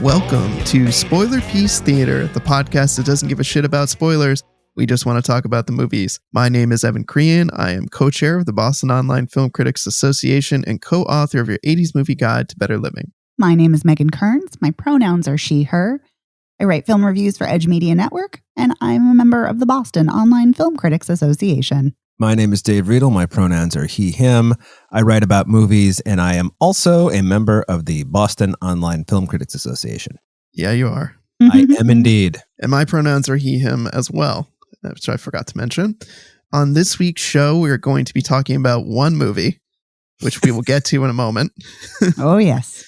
Welcome to Spoiler Piece Theater, the podcast that doesn't give a shit about spoilers. We just want to talk about the movies. My name is Evan Crean. I am co-chair of the Boston Online Film Critics Association and co-author of your 80s Movie Guide to Better Living. My name is Megan Kearns. My pronouns are she, her. I write film reviews for Edge Media Network, and I'm a member of the Boston Online Film Critics Association. My name is Dave Riedel. My pronouns are he, him. I write about movies, and I am also a member of the Boston Online Film Critics Association. Yeah, you are. I am indeed. And my pronouns are he, him as well, which I forgot to mention. On this week's show, we're going to be talking about one movie, which we will get to in a moment. Oh, yes.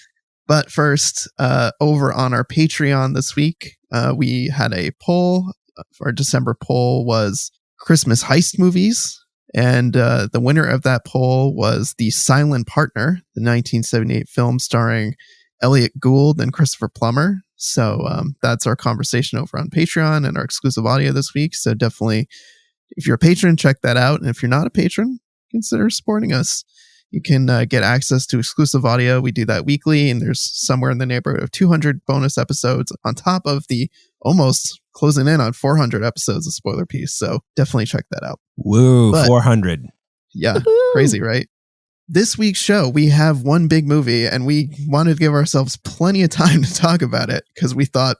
But first, over on our Patreon this week, we had a poll. Our December poll was Christmas heist movies. And the winner of that poll was The Silent Partner, the 1978 film starring Elliot Gould and Christopher Plummer. So that's our conversation over on Patreon and our exclusive audio this week. So definitely, if you're a patron, check that out. And if you're not a patron, consider supporting us. You can get access to exclusive audio. We do that weekly, and there's somewhere in the neighborhood of 200 bonus episodes on top of the almost closing in on 400 episodes of Spoiler Piece. So definitely check that out. Woo, 400. Yeah, crazy, right? This week's show, we have one big movie, and we wanted to give ourselves plenty of time to talk about it because we thought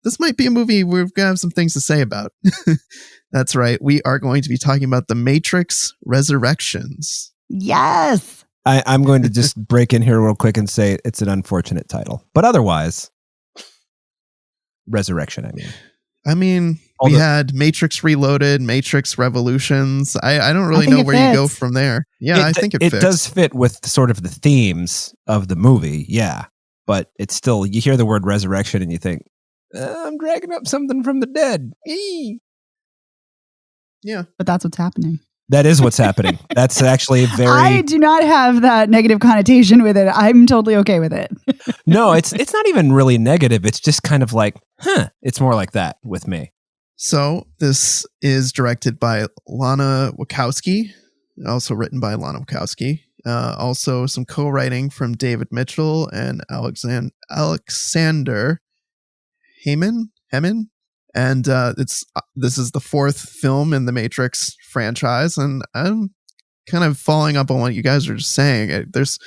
this might be a movie we're going to have some things to say about. That's right. We are going to be talking about The Matrix Resurrections. Yes. I'm going to just break in here real quick and say it's an unfortunate title. But otherwise, Resurrection, I mean, we had Matrix Reloaded, Matrix Revolutions. I don't really know where you go from there. Yeah, I think it fits. It does fit with sort of the themes of the movie, yeah. But it's still, you hear the word resurrection and you think, I'm dragging up something from the dead. Eee. Yeah. But that's what's happening. That is what's happening. That's actually very... I do not have that negative connotation with it. I'm totally okay with it. No, it's not even really negative. It's just kind of like, it's more like that with me. So this is directed by Lana Wachowski, also written by Lana Wachowski. Also some co-writing from David Mitchell and Alexander Heyman. And this is the fourth film in the Matrix franchise, and I'm kind of following up on what you guys are just saying. There's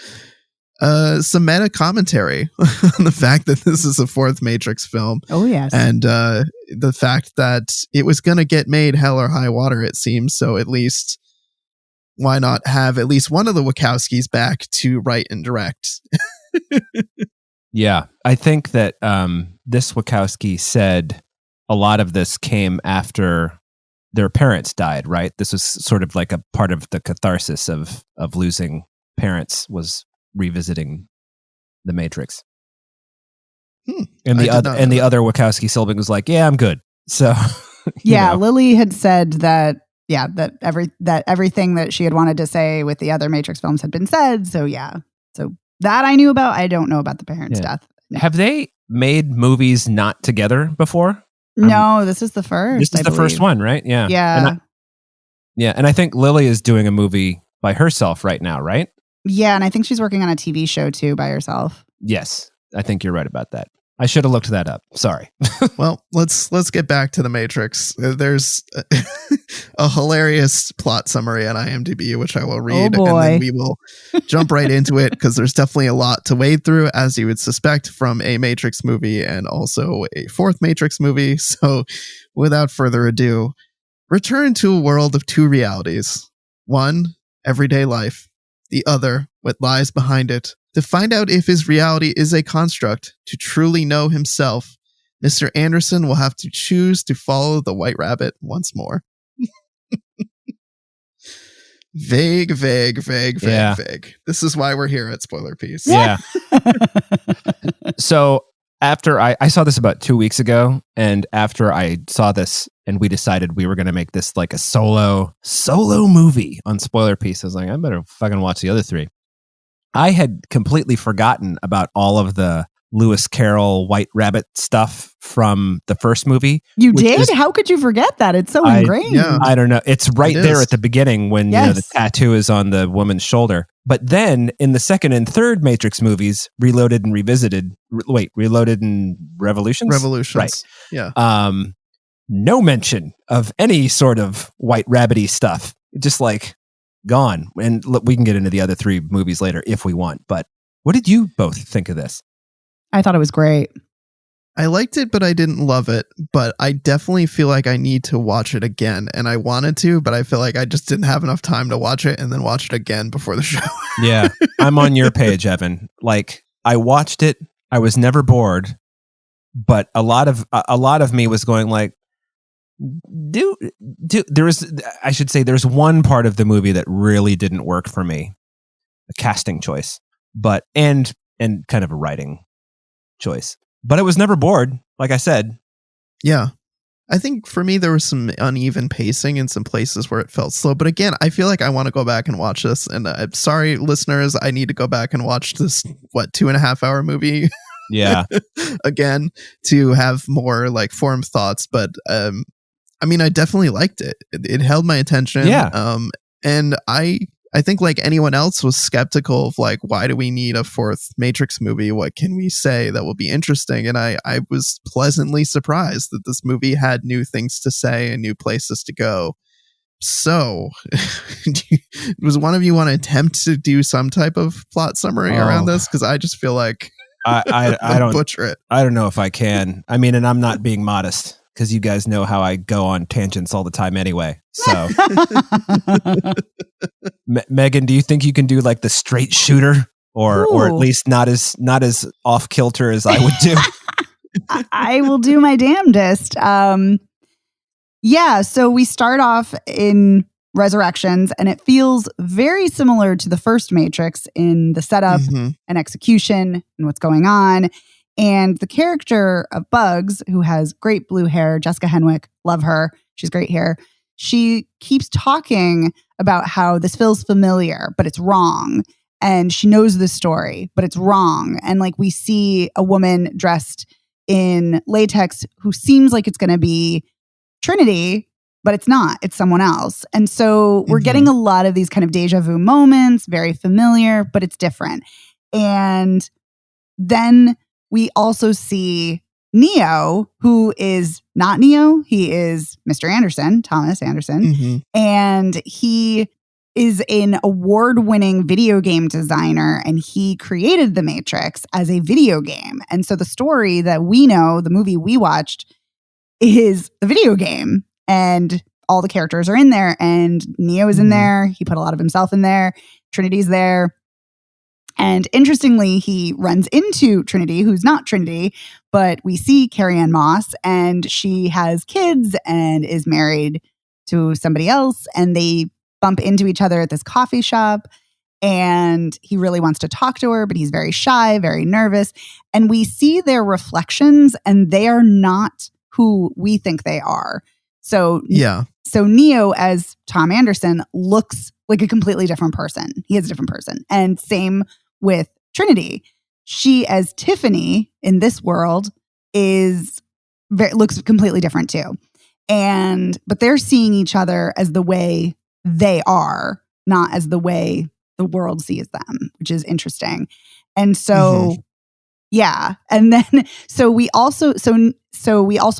some meta commentary on the fact that this is a fourth Matrix film. Oh, yes. And the fact that it was going to get made hell or high water, it seems. So at least, why not have at least one of the Wachowskis back to write and direct? Yeah, I think that this Wachowski said a lot of this came after their parents died, right? This was sort of like a part of the catharsis of losing parents, was revisiting The Matrix. And the other Wachowski sibling was like, "Yeah, I'm good." So, yeah, Lily had said that everything that she had wanted to say with the other Matrix films had been said. So yeah, so that I knew about. I don't know about the parents' death. Have they made movies not together before? No, this is the first. This is the first one, right? Yeah. Yeah. And I think Lily is doing a movie by herself right now, right? Yeah, and I think she's working on a TV show too by herself. Yes, I think you're right about that. I should have looked that up. Sorry. Well, let's get back to The Matrix. There's a hilarious plot summary on IMDb, which I will read, and then we will jump right into it, because there's definitely a lot to wade through, as you would suspect from a Matrix movie and also a fourth Matrix movie. So without further ado, return to a world of two realities. One, everyday life. The other, what lies behind it. To find out if his reality is a construct, to truly know himself, Mr. Anderson will have to choose to follow the White Rabbit once more. Vague. This is why we're here at Spoiler Piece. Yeah. So after I saw this about 2 weeks ago, and after I saw this and we decided we were going to make this like a solo movie on Spoiler Piece, I was like, I better fucking watch the other three. I had completely forgotten about all of the Lewis Carroll White Rabbit stuff from the first movie. You did? How could you forget that? It's so ingrained. I don't know. It's right there at the beginning when Yes. the tattoo is on the woman's shoulder. But then in the second and third Matrix movies, Reloaded and Revisited. Reloaded and Revolutions? Revolutions. Right. Yeah. No mention of any sort of White Rabbity stuff. Just like gone. And look, we can get into the other three movies later if we want. But what did you both think of this? I thought it was great. I liked it, but I didn't love it. But I definitely feel like I need to watch it again. And I wanted to, but I feel like I just didn't have enough time to watch it and then watch it again before the show. Yeah, I'm on your page, Evan. Like, I watched it. I was never bored. But a lot of me was going like, there's one part of the movie that really didn't work for me. A casting choice. But, and kind of a writing choice. But I was never bored, like I said. Yeah. I think for me, there was some uneven pacing in some places where it felt slow. But again, I feel like I want to go back and watch this. And I'm sorry, listeners, I need to go back and watch this, 2.5 hour movie? Yeah. Again, to have more like formed thoughts. But I mean, I definitely liked it. It held my attention. Yeah. And I think like anyone else was skeptical of like, why do we need a fourth Matrix movie? What can we say that will be interesting? And I was pleasantly surprised that this movie had new things to say and new places to go. So was one of you want to attempt to do some type of plot summary around this? Because I just feel like I don't butcher it. I don't know if I can. I mean, and I'm not being modest because you guys know how I go on tangents all the time anyway. So Megan, do you think you can do like the straight shooter or at least not as off kilter as I would do? I will do my damnedest. Yeah, so we start off in Resurrections and it feels very similar to the first Matrix in the setup and execution and what's going on. And the character of Bugs, who has great blue hair, Jessica Henwick, love her. She's great hair. She keeps talking about how this feels familiar, but it's wrong. And she knows the story, but it's wrong. And like we see a woman dressed in latex who seems like it's going to be Trinity, but it's not. It's someone else. And so we're getting a lot of these kind of deja vu moments, very familiar, but it's different. And then we also see Neo, who is not Neo. He is Mr. Anderson, Thomas Anderson. And he is an award-winning video game designer, and he created The Matrix as a video game. And so the story that we know, the movie we watched, is the video game. And all the characters are in there, and Neo is in there. He put a lot of himself in there. Trinity's there. And interestingly, he runs into Trinity, who's not Trinity, but we see Carrie-Anne Moss, and she has kids and is married to somebody else, and they bump into each other at this coffee shop, and he really wants to talk to her, but he's very shy, very nervous, and we see their reflections, and they are not who we think they are. So Neo as Tom Anderson looks like a completely different person. He is a different person. And same with Trinity. She as Tiffany in this world looks completely different too. But they're seeing each other as the way they are, not as the way the world sees them, which is interesting. And so yeah. And then we also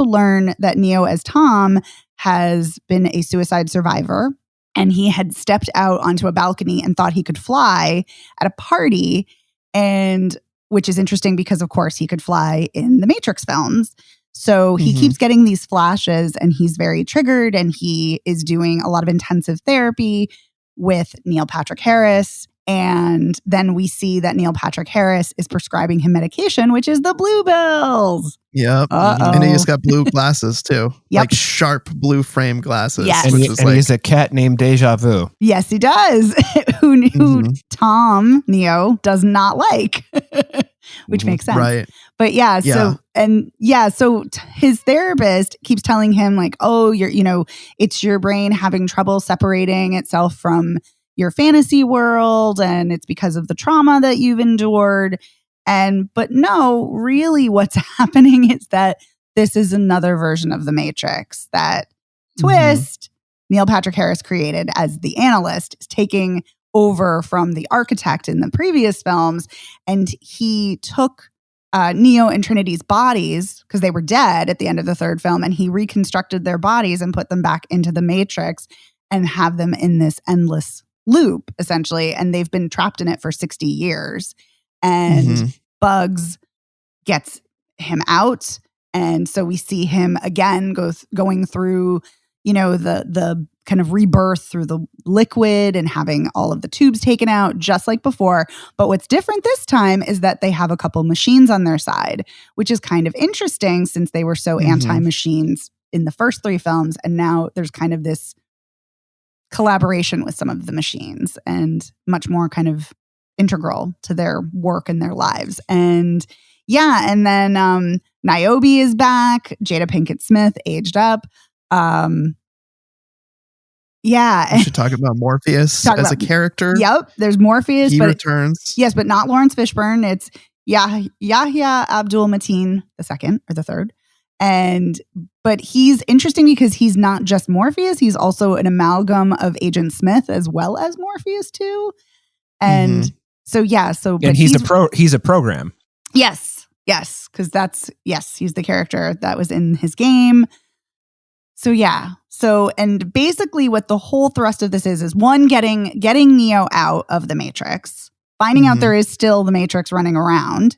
learn that Neo as Tom has been a suicide survivor, and he had stepped out onto a balcony and thought he could fly at a party, and which is interesting because of course he could fly in the Matrix films. So he keeps getting these flashes, and he's very triggered, and he is doing a lot of intensive therapy with Neil Patrick Harris. And then we see that Neil Patrick Harris is prescribing him medication, which is the Bluebells. Yep. And he's got blue glasses too. Like sharp blue frame glasses. Yes. And he's a cat named Deja Vu. Yes, he does. who Tom, Neo, does not like, which makes sense. Right. But so his therapist keeps telling him like, oh, it's your brain having trouble separating itself from your fantasy world, and it's because of the trauma that you've endured. But no, really what's happening is that this is another version of the Matrix. That twist Neil Patrick Harris created as the analyst is taking over from the architect in the previous films. And he took Neo and Trinity's bodies, because they were dead at the end of the third film, and he reconstructed their bodies and put them back into the Matrix and have them in this endless loop, essentially. And they've been trapped in it for 60 years. And Bugs gets him out. And so we see him again going through, the kind of rebirth through the liquid and having all of the tubes taken out, just like before. But what's different this time is that they have a couple machines on their side, which is kind of interesting since they were so anti-machines in the first three films. And now there's kind of this collaboration with some of the machines and much more kind of integral to their work and their lives. And and then Niobe is back, Jada Pinkett Smith aged up. We should talk about Morpheus as a character. Yep, there's Morpheus. He returns. Yes, but not Lawrence Fishburne. It's Yahya Abdul Mateen II or the third. But he's interesting because he's not just Morpheus. He's also an amalgam of Agent Smith as well as Morpheus too. And and he's a program. Yes, because he's the character that was in his game. And basically what the whole thrust of this is one, getting Neo out of the Matrix, finding out there is still the Matrix running around,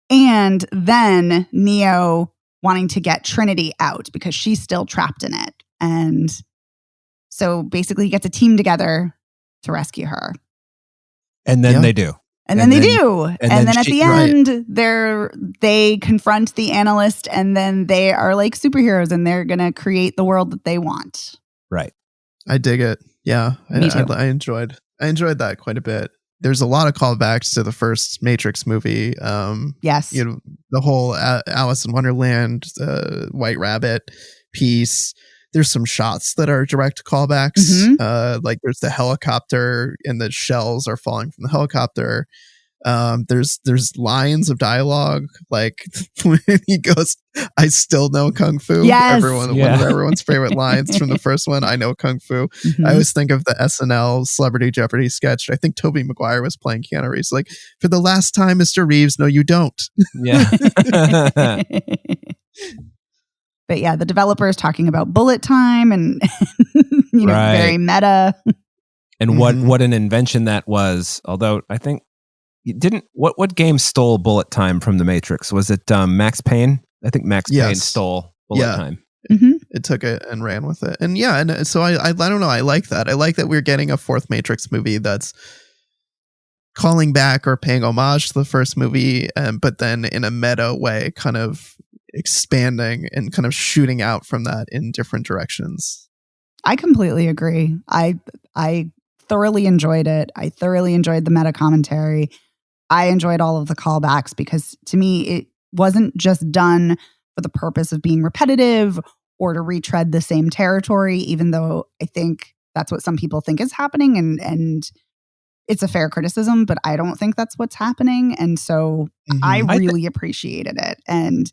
and then Neo wanting to get Trinity out because she's still trapped in it. And so basically he gets a team together to rescue her. And then they do. And then they do. And then at the end, they confront the analyst, and then they are like superheroes, and they're going to create the world that they want. Right. I dig it. Yeah. Me too. I enjoyed that quite a bit. There's a lot of callbacks to the first Matrix movie. Yes. The whole Alice in Wonderland, White Rabbit piece. There's some shots that are direct callbacks. Like there's the helicopter and the shells are falling from the helicopter. There's lines of dialogue like when he goes, "I still know Kung Fu." Yes. One of everyone's favorite lines from the first one. "I know Kung Fu." I always think of the SNL Celebrity Jeopardy sketch. I think Tobey Maguire was playing Keanu Reeves. Like, "For the last time, Mr. Reeves, no, you don't." Yeah. But yeah, the developer is talking about bullet time and very meta. And what an invention that was. Although I think what game stole bullet time from the Matrix? Was it Max Payne? I think Max Payne stole bullet time. It took it and ran with it. And so I don't know. I like that. I like that we're getting a fourth Matrix movie that's calling back or paying homage to the first movie, but then in a meta way, kind of expanding and kind of shooting out from that in different directions. I completely agree. I thoroughly enjoyed it. I thoroughly enjoyed the meta commentary. I enjoyed all of the callbacks because to me, it wasn't just done for the purpose of being repetitive or to retread the same territory, even though I think that's what some people think is happening. And it's a fair criticism, but I don't think that's what's happening. And so I really appreciated it. And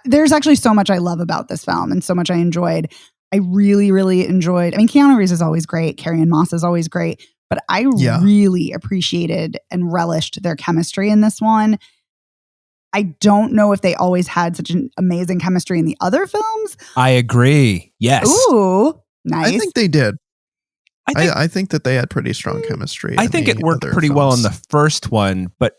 there's actually so much I love about this film and so much I enjoyed. I really, really enjoyed. I mean, Keanu Reeves is always great. Carrie-Anne Moss is always great. But I really appreciated and relished their chemistry in this one. I don't know if they always had such an amazing chemistry in the other films. I agree. Yes. Ooh, nice. I think they did. I think that they had pretty strong chemistry. I think it worked pretty well in the first one, but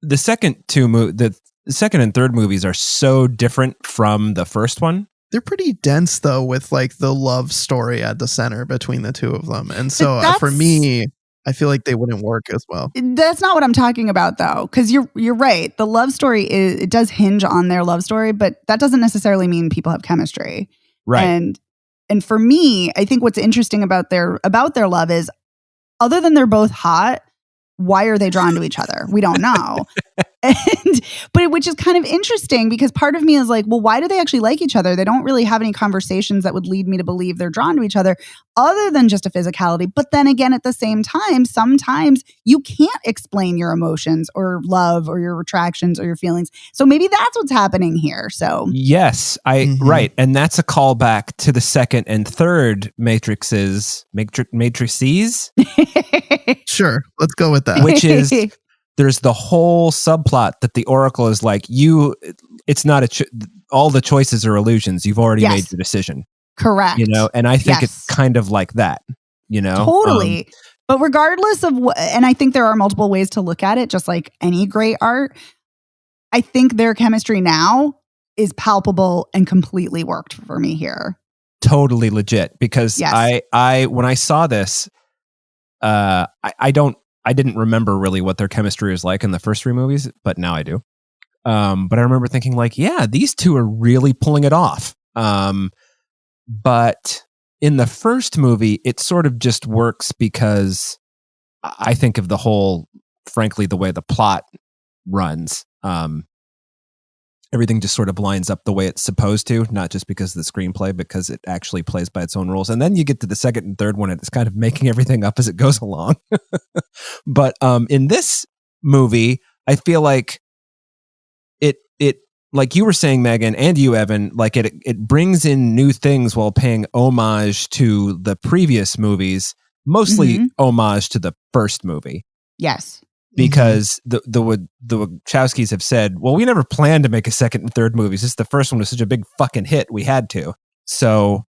the second the second and third movies are so different from the first one. They're pretty dense, though, with like the love story at the center between the two of them. And so for me, I feel like they wouldn't work as well. That's not what I'm talking about, though, because you're right. The love story it does hinge on their love story, but that doesn't necessarily mean people have chemistry. Right. And for me, I think what's interesting about their love is, other than they're both hot, why are they drawn to each other? We don't know. But which is kind of interesting because part of me is like, well, why do they actually like each other? They don't really have any conversations that would lead me to believe they're drawn to each other other than just a physicality. But then again, at the same time, sometimes you can't explain your emotions or love or your retractions or your feelings. So maybe that's what's happening here. So yes, right. And that's a callback to the second and third matrices. Sure, let's go with that. Which is, there's the whole subplot that the Oracle is like, it's not all the choices are illusions. You've already made your decision. Correct. And I think it's kind of like that, Totally. But regardless of and I think there are multiple ways to look at it, just like any great art. I think their chemistry now is palpable and completely worked for me here. Totally legit. Because I when I saw this, I didn't remember really what their chemistry was like in the first three movies, but now I do. But I remember thinking like, yeah, these two are really pulling it off. But in the first movie, it sort of just works because I think of the whole, frankly, the way the plot runs. Everything just sort of lines up the way it's supposed to, not just because of the screenplay, because it actually plays by its own rules. And then you get to the second and third one, and it's kind of making everything up as it goes along. But in this movie, I feel like it like you were saying, Megan, and you, Evan, like it brings in new things while paying homage to the previous movies, mostly homage to the first movie. Yes. Because the Wachowskis have said, well, we never planned to make a second and third movies. This the first one was such a big fucking hit, we had to. So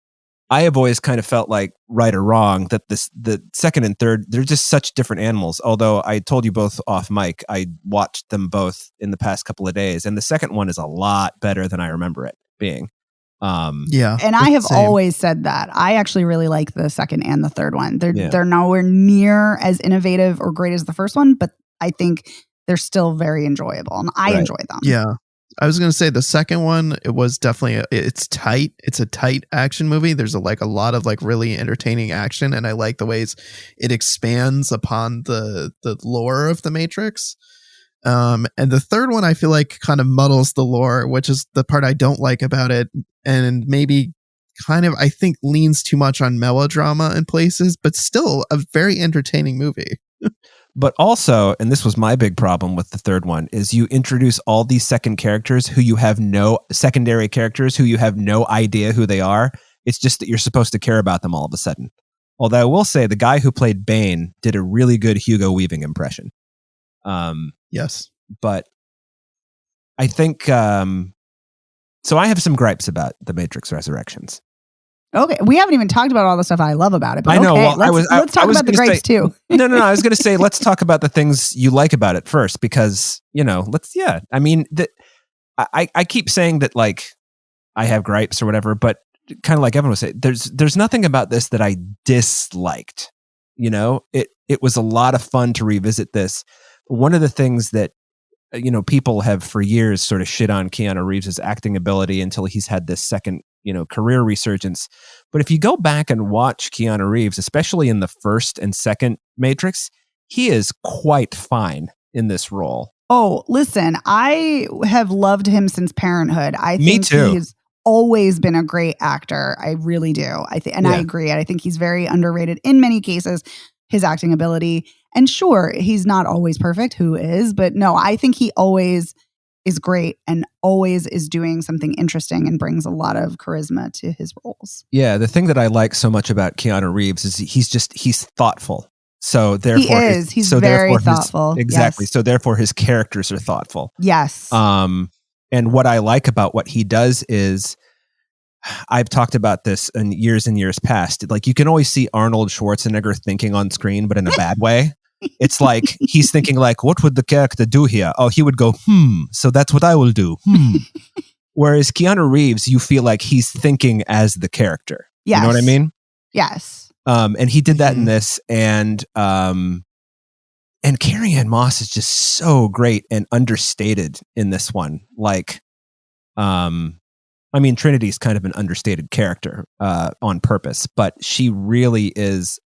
I have always kind of felt like, right or wrong, that the second and third, they're just such different animals. Although I told you both off mic, I watched them both in the past couple of days, and the second one is a lot better than I remember it being. Yeah. And I have always said that. I actually really like the second and the third one. They're nowhere near as innovative or great as the first one, but I think they're still very enjoyable, and I enjoy them. Yeah. I was going to say the second one, it was definitely, it's tight. It's a tight action movie. There's a lot of really entertaining action. And I like the ways it expands upon the lore of the Matrix. And the third one, I feel like kind of muddles the lore, which is the part I don't like about it. And maybe kind of, I think, leans too much on melodrama in places, but still a very entertaining movie. But also, and this was my big problem with the third one, is you introduce all these secondary characters who you have no idea who they are. It's just that you're supposed to care about them all of a sudden. Although I will say the guy who played Bane did a really good Hugo Weaving impression. Yes. But I think, so I have some gripes about The Matrix Resurrections. Okay, we haven't even talked about all the stuff I love about it. But I know. Okay, Well, let's talk about the gripes too. No. I was going to say, let's talk about the things you like about it first, because I mean, I keep saying that I have gripes or whatever, but kind of like Evan was saying, there's nothing about this that I disliked. It was a lot of fun to revisit this. One of the things that people have for years sort of shit on Keanu Reeves' acting ability until he's had this second career resurgence. But if you go back and watch Keanu Reeves, especially in the first and second Matrix, he is quite fine in this role. Oh, listen, I have loved him since Parenthood. I think he's always been a great actor. I really do. I agree. I think he's very underrated in many cases, his acting ability. And sure, he's not always perfect. Who is? But no, I think he always is great and always is doing something interesting and brings a lot of charisma to his roles. Yeah, the thing that I like so much about Keanu Reeves is he's thoughtful. So therefore, he's very thoughtful. Exactly. Yes. So therefore, his characters are thoughtful. Yes. And what I like about what he does is, I've talked about this in years and years past. Like, you can always see Arnold Schwarzenegger thinking on screen, but in a bad way. It's like he's thinking what would the character do here? Oh, he would go, so that's what I will do. Whereas Keanu Reeves, you feel like he's thinking as the character. Yes. You know what I mean? Yes. And he did that in this, and Carrie-Anne Moss is just so great and understated in this one. Trinity's kind of an understated character on purpose, but she really is.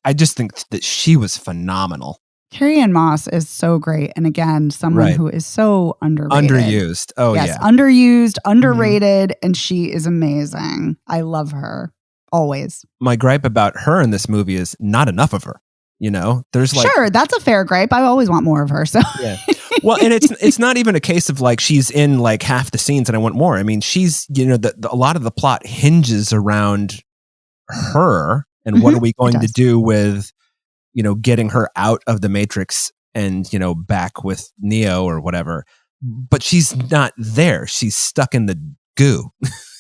I just think that she was phenomenal Carrie-Anne Moss is so great. And again, someone who is so underrated. Underused. Oh, yes, yeah. Underused, underrated, and she is amazing. I love her. Always. My gripe about her in this movie is not enough of her. You know, there's like... Sure, that's a fair gripe. I always want more of her. So yeah. Well, and it's not even a case of like she's in like half the scenes and I want more. I mean, she's, you know, a lot of the plot hinges around her and what are we going to do with, you know, getting her out of the Matrix and, you know, back with Neo or whatever. But she's not there. She's stuck in the goo,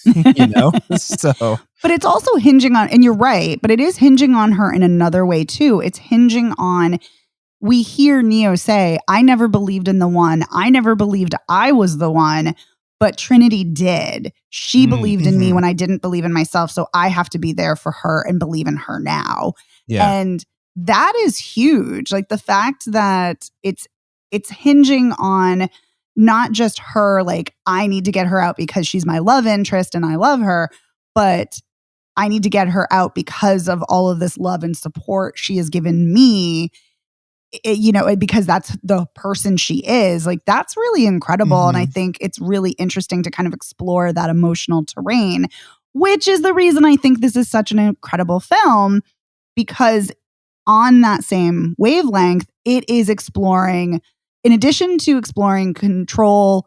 you know? So, but it's also hinging on, and you're right, but it is hinging on her in another way too. It's hinging on, we hear Neo say, I never believed in the one. I never believed I was the one, but Trinity did. She believed in me when I didn't believe in myself. So I have to be there for her and believe in her now. Yeah. And that is huge. Like the fact that it's hinging on not just her, like, I need to get her out because she's my love interest and I love her, but I need to get her out because of all of this love and support she has given me, you know, because that's the person she is. Like, that's really incredible. And I think it's really interesting to kind of explore that emotional terrain, which is the reason I think this is such an incredible film, because on that same wavelength, it is exploring, in addition to exploring control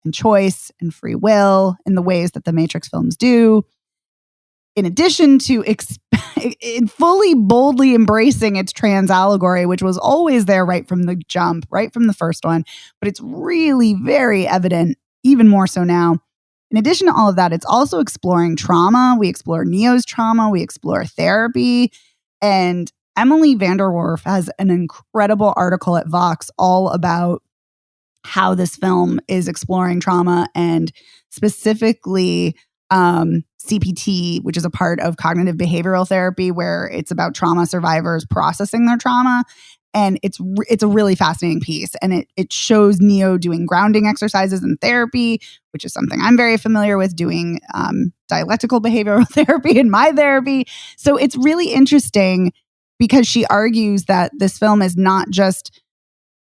and choice and free will in the ways that the Matrix films do, in addition to fully boldly embracing its trans allegory, which was always there right from the jump, right from the first one, but it's really very evident, even more so now. In addition to all of that, it's also exploring trauma. We explore Neo's trauma. We explore therapy. And Emily Vanderwerf has an incredible article at Vox all about how this film is exploring trauma and specifically CPT, which is a part of cognitive behavioral therapy, where it's about trauma survivors processing their trauma. And it's a really fascinating piece. And it shows Neo doing grounding exercises in therapy, which is something I'm very familiar with, doing dialectical behavioral therapy in my therapy. So it's really interesting because she argues that this film is not just,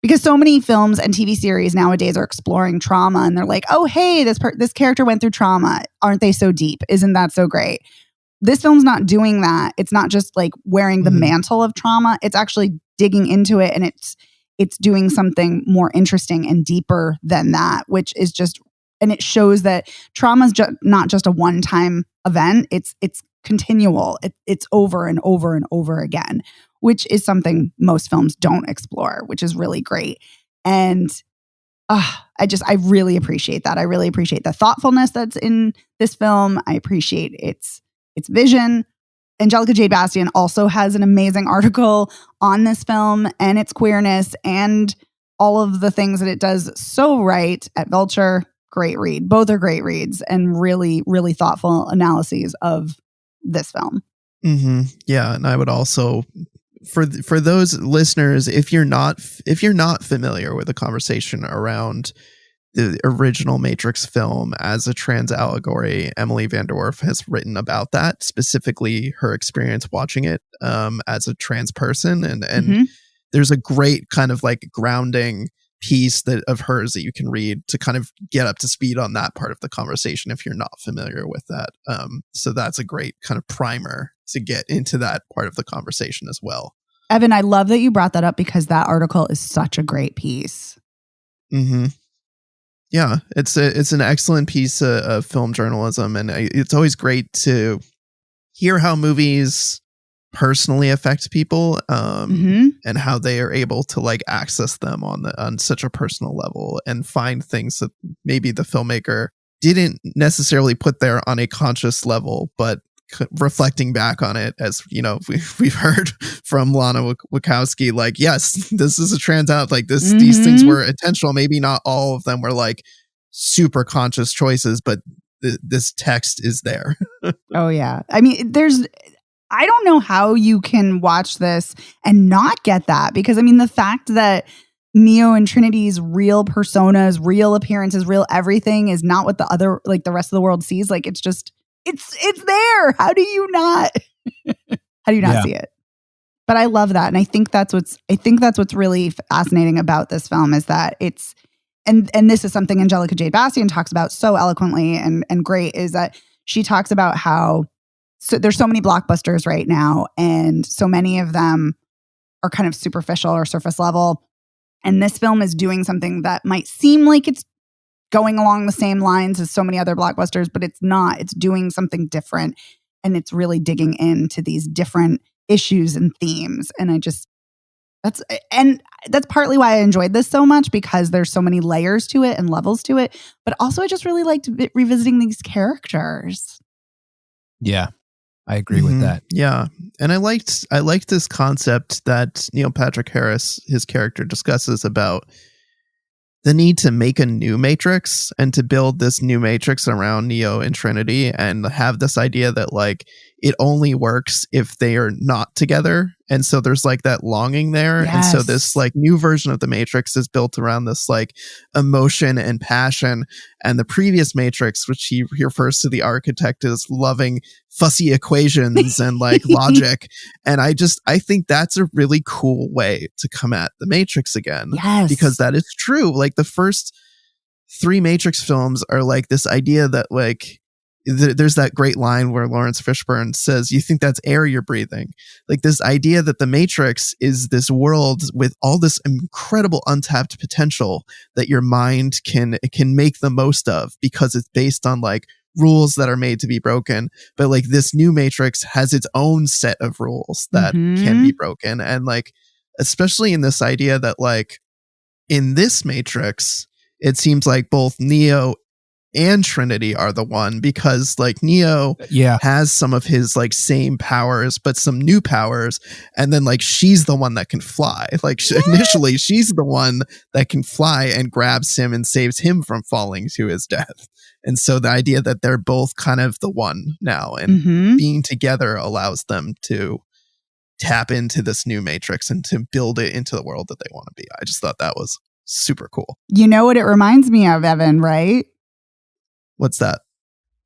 because so many films and TV series nowadays are exploring trauma and they're like, oh, hey, this character went through trauma. Aren't they so deep? Isn't that so great? This film's not doing that. It's not just like wearing the mantle of trauma. It's actually digging into it, and it's doing something more interesting and deeper than that, which is just, and it shows that trauma is not just a one-time event. It's continual. It's over and over and over again, which is something most films don't explore, which is really great. And I really appreciate that. I really appreciate the thoughtfulness that's in this film. I appreciate its vision. Angelica Jade Bastian also has an amazing article on this film and its queerness and all of the things that it does so right at Vulture. Great read. Both are great reads and really, really thoughtful analyses of this film. Yeah, and I would also, for those listeners, if you're not familiar with the conversation around the original Matrix film as a trans allegory, Emily Vanderwerf has written about that, specifically her experience watching it as a trans person, and there's a great kind of like grounding piece of hers that you can read to kind of get up to speed on that part of the conversation if you're not familiar with that. So that's a great kind of primer to get into that part of the conversation as well. Evan, I love that you brought that up because that article is such a great piece. Yeah, it's an excellent piece of film journalism, and it's always great to hear how movies personally affect people, and how they are able to like access them on such a personal level and find things that maybe the filmmaker didn't necessarily put there on a conscious level, but reflecting back on it, as you know, we've heard from Lana Wachowski, like, yes, this is a trans out, like these things were intentional. Maybe not all of them were like super conscious choices, but this text is there. Oh yeah. I mean, I don't know how you can watch this and not get that, because I mean, the fact that Neo and Trinity's real personas, real appearances, real everything is not what the rest of the world sees. Like, it's just, it's there. How do you not see it? But I love that. And I think that's what's really fascinating about this film is that it's, and this is something Angelica Jade Bastian talks about so eloquently and great, is that she talks about how there's so many blockbusters right now, and so many of them are kind of superficial or surface level. And this film is doing something that might seem like it's going along the same lines as so many other blockbusters, but it's not. It's doing something different, and it's really digging into these different issues and themes. And that's partly why I enjoyed this so much, because there's so many layers to it and levels to it. But also I just really liked revisiting these characters. Yeah, I agree with that. Yeah. And I liked this concept that Neil Patrick Harris, his character, discusses about the need to make a new Matrix and to build this new Matrix around Neo and Trinity, and have this idea that like it only works if they are not together. And so there's like that longing there. Yes. And so this like new version of the Matrix is built around this like emotion and passion. And the previous Matrix, which he refers to the architect as loving fussy equations and like logic. And I think that's a really cool way to come at the Matrix again. Yes. Because that is true. Like the first 3 Matrix films are like this idea that like, there's that great line where Lawrence Fishburne says, "You think that's air you're breathing?" Like this idea that the Matrix is this world with all this incredible untapped potential that your mind can make the most of, because it's based on like rules that are made to be broken. But like this new Matrix has its own set of rules that can be broken. And like, especially in this idea that like in this Matrix, it seems like both Neo and Trinity are the one, because like Neo has some of his like same powers, but some new powers. And then like she's the one that can fly. Like initially she's the one that can fly and grabs him and saves him from falling to his death. And so the idea that they're both kind of the one now, and being together allows them to tap into this new Matrix and to build it into the world that they want to be. I just thought that was super cool. You know what it reminds me of, Evan, right? What's that?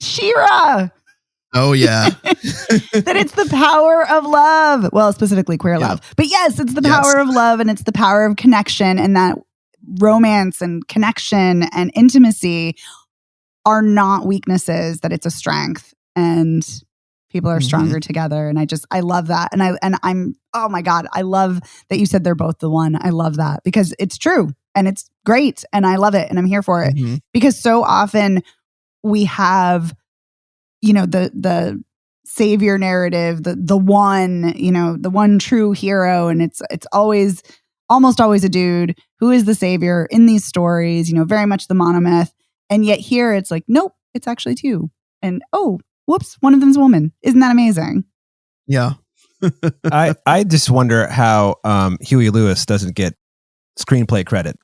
She-Ra. Oh, yeah. That it's the power of love. Well, specifically queer love. But yes, it's the power of love, and it's the power of connection, and that romance and connection and intimacy are not weaknesses, that it's a strength, and people are stronger together. And I love that. And I'm, oh my God, I love that you said they're both the one. I love that, because it's true and it's great. And I love it. And I'm here for it, because so often we have, you know, the savior narrative, the one, you know, the one true hero. And it's almost always a dude who is the savior in these stories, you know, very much the monomyth. And yet here it's like, nope, it's actually 2. And oh, whoops, one of them's a woman. Isn't that amazing? Yeah. I just wonder how Huey Lewis doesn't get screenplay credit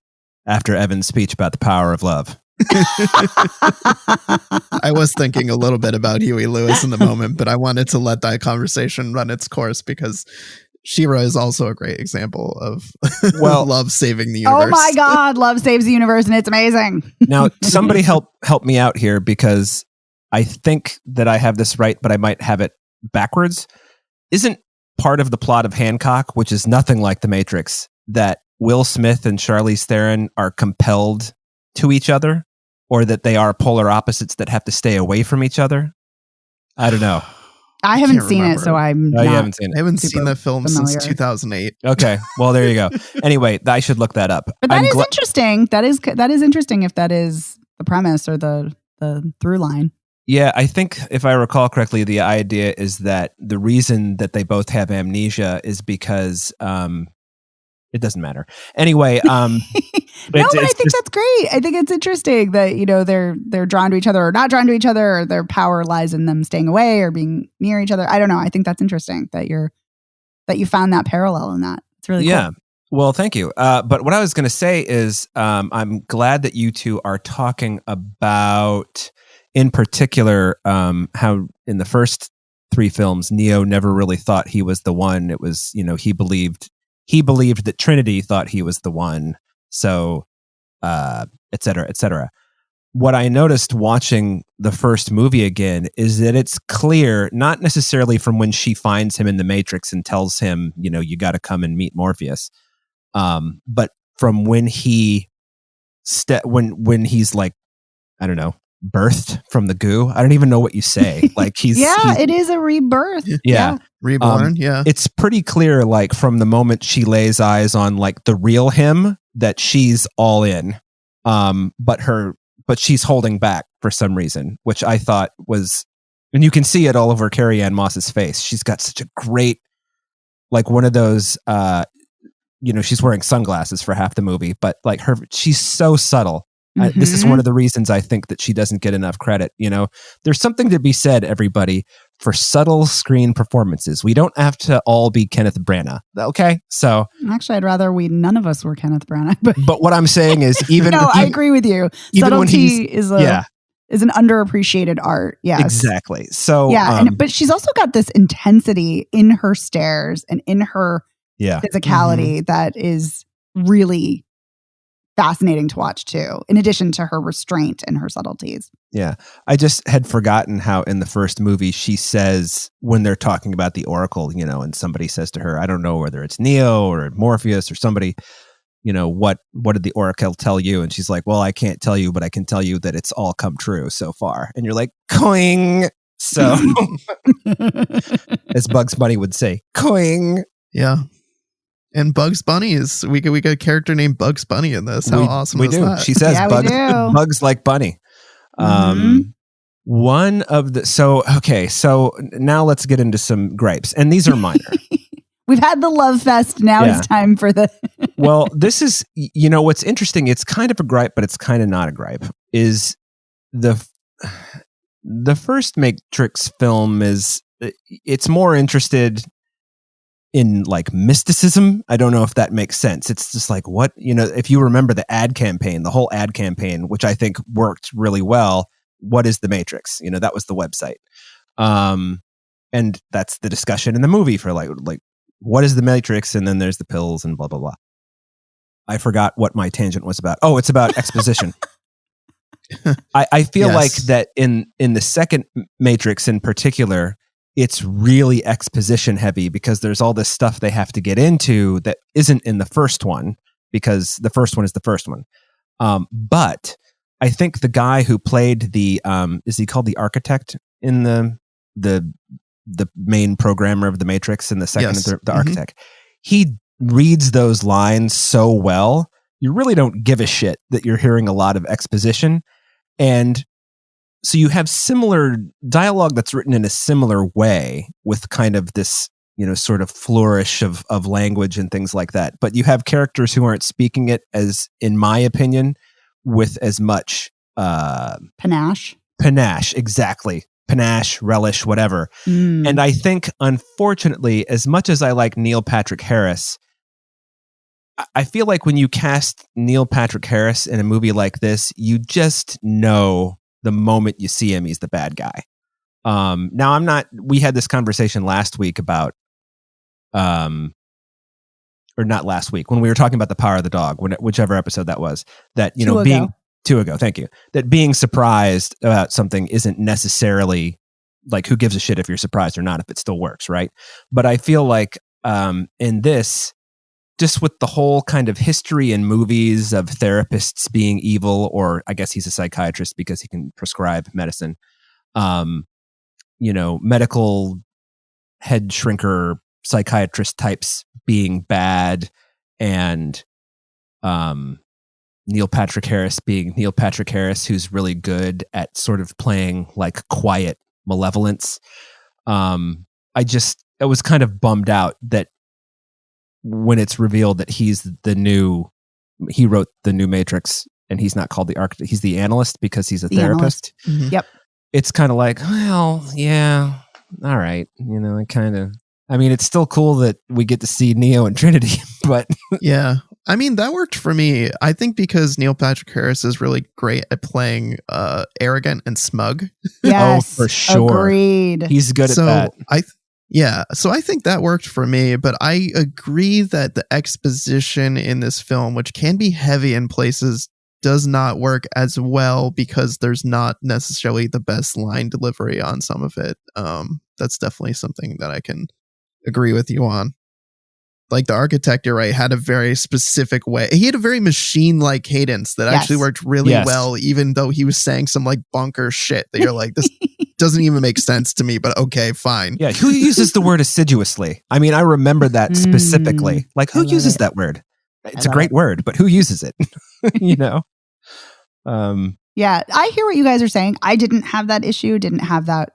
after Evan's speech about the power of love. I was thinking a little bit about Huey Lewis in the moment, but I wanted to let that conversation run its course, because She-Ra is also a great example of love saving the universe. Oh my God, love saves the universe, and it's amazing. Now, somebody help me out here, because I think that I have this right, but I might have it backwards. Isn't part of the plot of Hancock, which is nothing like The Matrix, that Will Smith and Charlize Theron are compelled to each other, or that they are polar opposites that have to stay away from each other? I don't know. I haven't seen it, so I'm you haven't seen it. I haven't seen that film familiar. since 2008. Okay, well, there you go. Anyway, I should look that up. But that is interesting. That is interesting if that is the premise or the through line. Yeah, I think if I recall correctly, the idea is that the reason that they both have amnesia is because it doesn't matter. Anyway, but I think that's great. I think it's interesting that, you know, they're drawn to each other or not drawn to each other, or their power lies in them staying away or being near each other. I don't know. I think that's interesting that you found that parallel in that. It's really cool. Well, thank you. But what I was going to say is I'm glad that you two are talking about, in particular, how in the first 3 films, Neo never really thought he was the one. It was, you know, he believed that Trinity thought he was the one. So, et cetera, et cetera. what I noticed watching the first movie again is that it's clear, not necessarily from when she finds him in the Matrix and tells him, you got to come and meet Morpheus, but from when he when he's like, I don't know, birthed from the goo. I don't even know what you say. Like he's it is a rebirth. Yeah. Reborn. It's pretty clear, like from the moment she lays eyes on like the real him, that she's all in. But she's holding back for some reason, which I thought was, and you can see it all over Carrie-Anne Moss's face. She's got such a great, like one of those, she's wearing sunglasses for half the movie, but like she's so subtle. This is one of the reasons I think that she doesn't get enough credit. There's something to be said, everybody, for subtle screen performances. We don't have to all be Kenneth Branagh. Okay, so actually, I'd rather none of us were Kenneth Branagh. But what I'm saying is, even I agree with you. Subtlety is an underappreciated art. Yes, exactly. So but she's also got this intensity in her stares and in her physicality that is really fascinating to watch too, in addition to her restraint and her subtleties. Yeah. I just had forgotten how in the first movie she says, when they're talking about the Oracle, and somebody says to her, I don't know whether it's Neo or Morpheus or somebody, what did the Oracle tell you? And she's like, well, I can't tell you, but I can tell you that it's all come true so far. And you're like, coing. So as Bugs Bunny would say, coing. Yeah. And Bugs Bunny we got a character named Bugs Bunny in this. How awesome is that? She says bugs like bunny. One of the so now let's get into some gripes, and these are minor. We've had the love fest. Now it's time for the. Well, this is what's interesting. It's kind of a gripe, but it's kind of not a gripe. Is the first Matrix film it's more interested in like mysticism. I don't know if that makes sense. It's just like, what, if you remember the whole ad campaign, which I think worked really well. What is the Matrix? That was the website. And that's the discussion in the movie for like, what is the Matrix? And then there's the pills and blah, blah, blah. I forgot what my tangent was about. Oh, it's about exposition. I feel like that in the second Matrix in particular, it's really exposition heavy because there's all this stuff they have to get into that isn't in the first one, because the first one is the first one. But I think the guy who played is he called the architect in the main programmer of the Matrix in the second and the architect? He reads those lines so well. You really don't give a shit that you're hearing a lot of exposition. And so you have similar dialogue that's written in a similar way with kind of this, sort of flourish of language and things like that. But you have characters who aren't speaking it as, in my opinion, with as much panache. Panache, exactly. Panache, relish, whatever. And I think, unfortunately, as much as I like Neil Patrick Harris, I feel like when you cast Neil Patrick Harris in a movie like this, you just know the moment you see him, he's the bad guy. Now we had this conversation last week about, or not last week, when we were talking about the power of the dog, whichever episode that was, that, two ago, thank you, that being surprised about something isn't necessarily like, who gives a shit if you're surprised or not, if it still works. Right. But I feel like, in this, just with the whole kind of history in movies of therapists being evil, or I guess he's a psychiatrist because he can prescribe medicine, medical head shrinker psychiatrist types being bad, and Neil Patrick Harris being Neil Patrick Harris, who's really good at sort of playing like quiet malevolence. I was kind of bummed out that when it's revealed that he wrote the new Matrix, and he's not called the architect, he's the analyst because he's a therapist. Mm-hmm. Yep. It's kind of like, well, yeah, all right. It's still cool that we get to see Neo and Trinity, but yeah. I mean, that worked for me. I think because Neil Patrick Harris is really great at playing arrogant and smug. Yes, for sure. Agreed. He's good at that. So I think that worked for me, but I agree that the exposition in this film, which can be heavy in places, does not work as well because there's not necessarily the best line delivery on some of it. That's definitely something that I can agree with you on. Like the architect, you're right, had a very specific way. He had a very machine-like cadence that actually worked really well, even though he was saying some like bonker shit that you're like, this doesn't even make sense to me, but okay, fine. Yeah, who uses the word assiduously? I mean, I remember that specifically. Like, who uses that word? It's a great word, but who uses it? You know? Yeah, I hear what you guys are saying. I didn't have that issue, didn't have that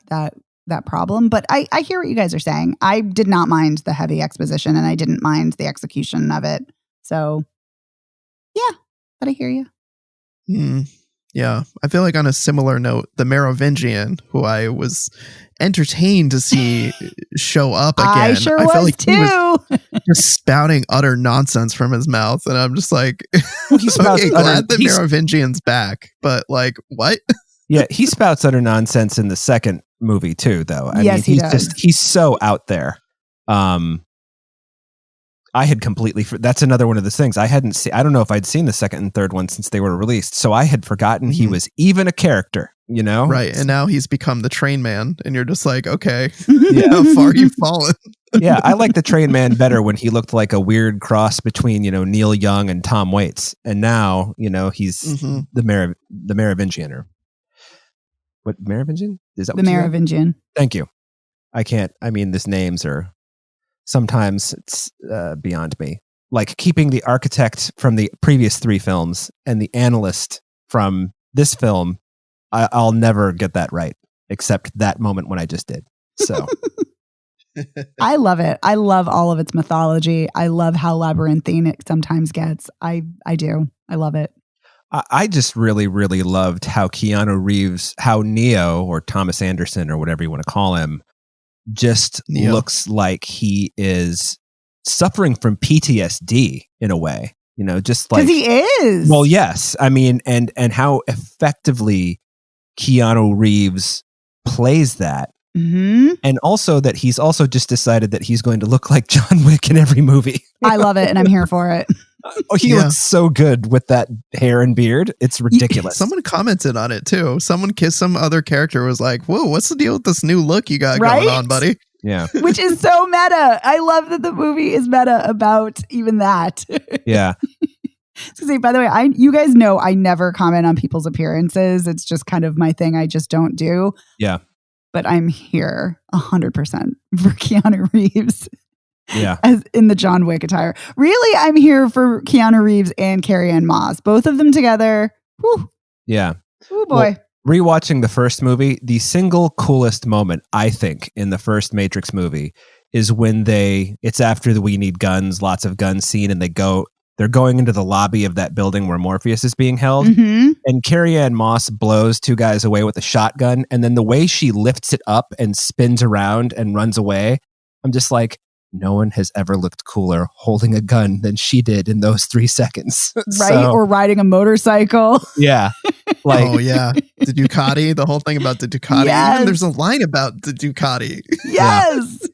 problem, but I hear what you guys are saying. I did not mind the heavy exposition and I didn't mind the execution of it. So yeah, but I hear you. Yeah, I feel like on a similar note, the Merovingian, who I was entertained to see show up again, I sure I felt was like too. He was just spouting utter nonsense from his mouth, and I'm just like, okay, glad the Merovingian's back, but like, what? Yeah, he spouts utter nonsense in the second movie too, though. I mean, he does. He's so out there. I had completely. That's another one of those things I hadn't seen. I don't know if I'd seen the second and third one since they were released, so I had forgotten he was even a character. You know, right? And now he's become the Train Man, and you're just like, okay, how far you've fallen. Yeah, I like the Train Man better when he looked like a weird cross between Neil Young and Tom Waits, and now he's the Merovingian. Or what, Merovingian? Is that the Merovingian? Thank you. I can't. I mean, these names are. Sometimes it's beyond me. Like keeping the architect from the previous three films and the analyst from this film, I'll never get that right, except that moment when I just did. So I love it. I love all of its mythology. I love how labyrinthine it sometimes gets. I do. I love it. I just really, really loved how Keanu Reeves, how Neo or Thomas Anderson or whatever you want to call him, just looks like he is suffering from PTSD in a way, just like, because he is. Well, yes. I mean, and how effectively Keanu Reeves plays that. Mm-hmm. And also that he's also just decided that he's going to look like John Wick in every movie. I love it. And I'm here for it. He looks so good with that hair and beard. It's ridiculous. Someone commented on it too. Some other character was like, whoa, what's the deal with this new look you got going on, buddy? Yeah. Which is so meta. I love that the movie is meta about even that. Yeah. To say, by the way, you guys know I never comment on people's appearances. It's just kind of my thing. I just don't do. Yeah. But I'm here 100% for Keanu Reeves. Yeah. As in the John Wick attire. Really, I'm here for Keanu Reeves and Carrie-Anne Moss. Both of them together. Whew. Yeah. Oh boy. Well, rewatching the first movie, the single coolest moment, I think, in the first Matrix movie is when it's after the We Need Guns, lots of guns scene, and they're going into the lobby of that building where Morpheus is being held. Mm-hmm. And Carrie-Anne Moss blows two guys away with a shotgun. And then the way she lifts it up and spins around and runs away, I'm just like, no one has ever looked cooler holding a gun than she did in those 3 seconds. Right? Or riding a motorcycle. Yeah. Like, oh, yeah. The Ducati, the whole thing about the Ducati. Yes. Even there's a line about the Ducati. Yes.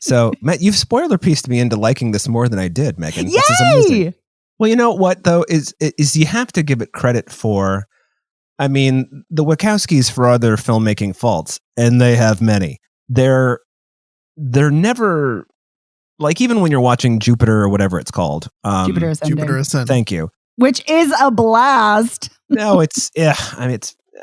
So, Matt, you've spoiler pieced me into liking this more than I did, Megan. Yay! This is amazing. Well, you know what, though, is you have to give it credit for, I mean, the Wachowskis, for all their filmmaking faults, and they have many, they're never, like, even when you're watching Jupiter or whatever it's called. Jupiter Ascending. Thank you. Which is a blast. No, it's, I mean,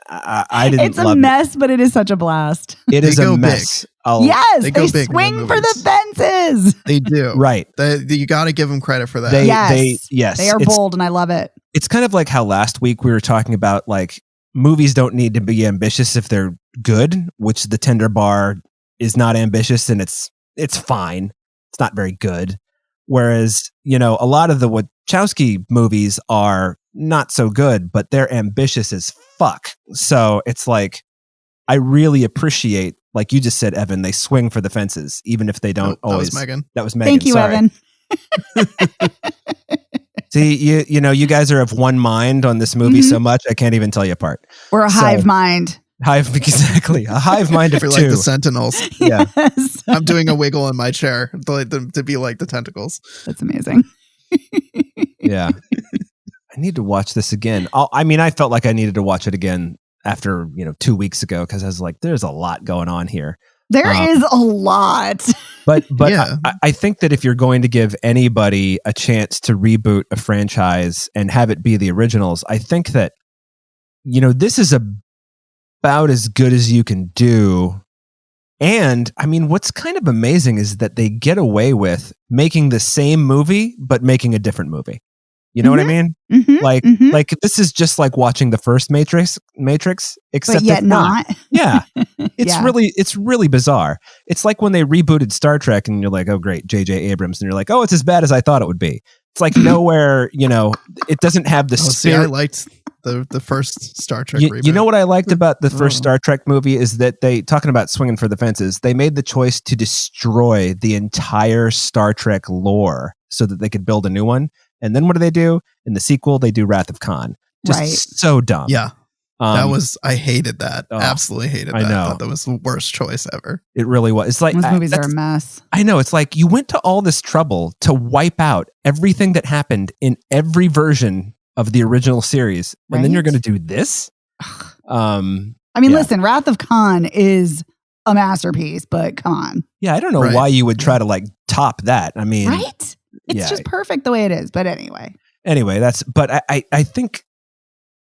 I didn't. It's a mess, but it is such a blast. It is a mess. Yes, they swing for the fences. They do. Right. You got to give them credit for that. Yes. They are bold, and I love it. It's kind of like how last week we were talking about, like, movies don't need to be ambitious if they're good, which The Tender Bar is not ambitious, and it's fine. It's not very good. Whereas, a lot of the Wachowski movies are not so good, but they're ambitious as fuck. So it's like, I really appreciate, like you just said, Evan, they swing for the fences, even if they don't always. That was Megan. Thank you, sorry. Evan. See, you guys are of one mind on this movie so much, I can't even tell you apart. We're a hive mind. Exactly. A hive mind of two. Like the Sentinels. Yeah. Yes. I'm doing a wiggle in my chair to be like the tentacles. That's amazing. Yeah. I need to watch this again. I felt like I needed to watch it again after 2 weeks ago because I was like, there's a lot going on here. There is a lot. But Yeah. I think that if you're going to give anybody a chance to reboot a franchise and have it be the originals, I think that, this is about as good as you can do. And I mean, what's kind of amazing is that they get away with making the same movie, but making a different movie. You know what I mean? Mm-hmm, Like this is just like watching the first Matrix, except but yet it's not. Yeah. It's really bizarre. It's like when they rebooted Star Trek and you're like, oh great, J.J. Abrams, and you're like, oh, it's as bad as I thought it would be. It's like nowhere, it doesn't have the spirit. See, I liked the first Star Trek reboot. You know what I liked about the first Star Trek movie is that they, talking about swinging for the fences, they made the choice to destroy the entire Star Trek lore so that they could build a new one. And then what do they do? In the sequel, they do Wrath of Khan. Just so dumb. Yeah. I hated that. Absolutely hated that. I know. I thought that was the worst choice ever. It really was. It's like those movies are a mess. I know. It's like you went to all this trouble to wipe out everything that happened in every version of the original series. And then you're going to do this? Listen, Wrath of Khan is a masterpiece, but come on. Yeah, I don't know why you would try to top that. I mean, right? It's just perfect the way it is. But anyway, but I think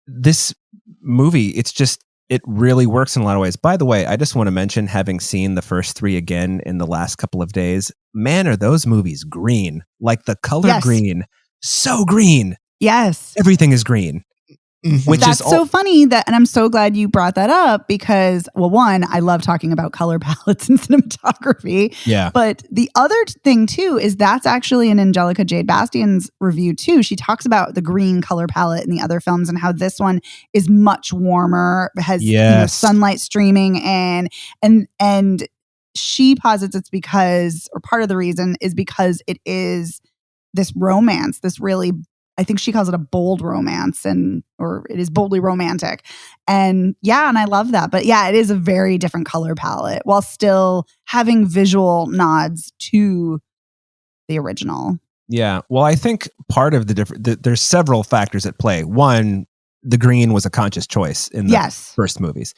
this movie, it really works in a lot of ways. By the way, I just want to mention, having seen the first three again in the last couple of days, man, are those movies green. Like the color green. So green. Yes. Everything is green. Mm-hmm. That's so funny and I'm so glad you brought that up because, well, one, I love talking about color palettes and cinematography. Yeah. But the other thing too is that's actually in Angelica Jade Bastien's review too. She talks about the green color palette in the other films and how this one is much warmer, has sunlight streaming and she posits it's because, or part of the reason is because it is this romance, this really, I think she calls it a bold romance or it is boldly romantic. And I love that. But it is a very different color palette while still having visual nods to the original. Yeah. Well, I think part of there's several factors at play. One, the green was a conscious choice in the first movies.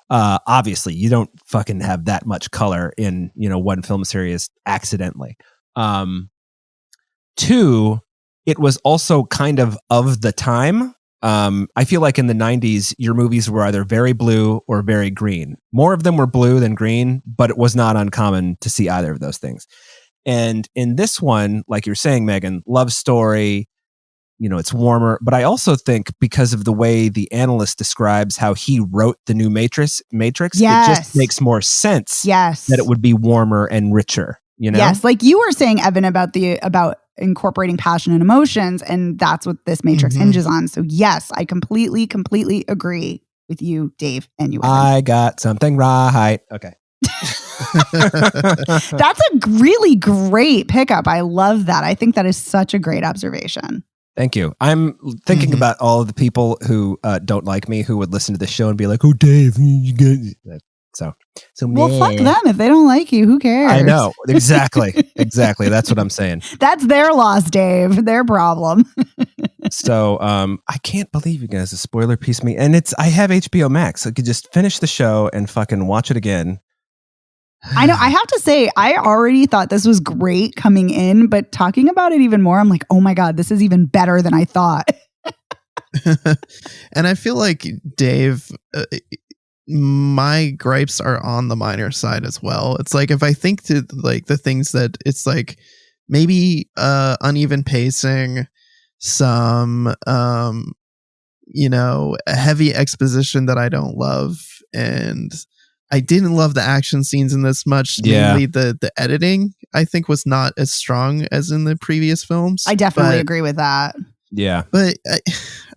Obviously, you don't fucking have that much color in, one film series accidentally. Two, it was also kind of the time. I feel like in the 90s, your movies were either very blue or very green. More of them were blue than green, but it was not uncommon to see either of those things. And in this one, like you're saying, Megan, love story, it's warmer. But I also think because of the way the analyst describes how he wrote the new Matrix, it just makes more sense that it would be warmer and richer. Yes, like you were saying, Evan, about incorporating passion and emotions, and that's what this Matrix hinges on. So yes, I completely agree with you, Dave, and you. Evan. I got something right. Okay. That's a really great pickup. I love that. I think that is such a great observation. Thank you. I'm thinking about all of the people who don't like me, who would listen to this show and be like, "Oh, Dave, you good." So well, fuck them if they don't like you. Who cares? I know exactly. That's what I'm saying. That's their loss, Dave. Their problem. So I can't believe you guys a spoiler piece me, and I have HBO Max. I could just finish the show and fucking watch it again. I know. I have to say, I already thought this was great coming in, but talking about it even more, I'm like, oh my God, this is even better than I thought. And I feel like Dave. My gripes are on the minor side as well. It's like if I think to like the things that it's like maybe uneven pacing, some a heavy exposition that I don't love, and I didn't love the action scenes in this much. Mainly the editing I think was not as strong as in the previous films. I definitely agree with that. Yeah. But I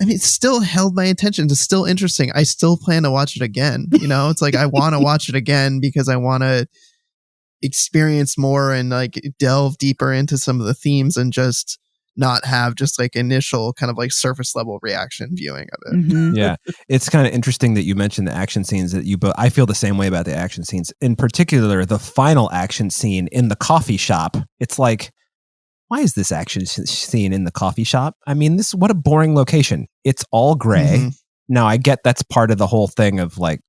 mean, it still held my attention. It's still interesting. I still plan to watch it again. It's like I want to watch it again because I want to experience more and like delve deeper into some of the themes and just not have just like initial kind of like surface level reaction viewing of it. Mm-hmm. Yeah. It's kind of interesting that you mentioned the action scenes I feel the same way about the action scenes. In particular, the final action scene in the coffee shop. It's like, why is this action scene in the coffee shop? I mean, what a boring location. It's all gray. Mhm. Now, I get that's part of the whole thing of like,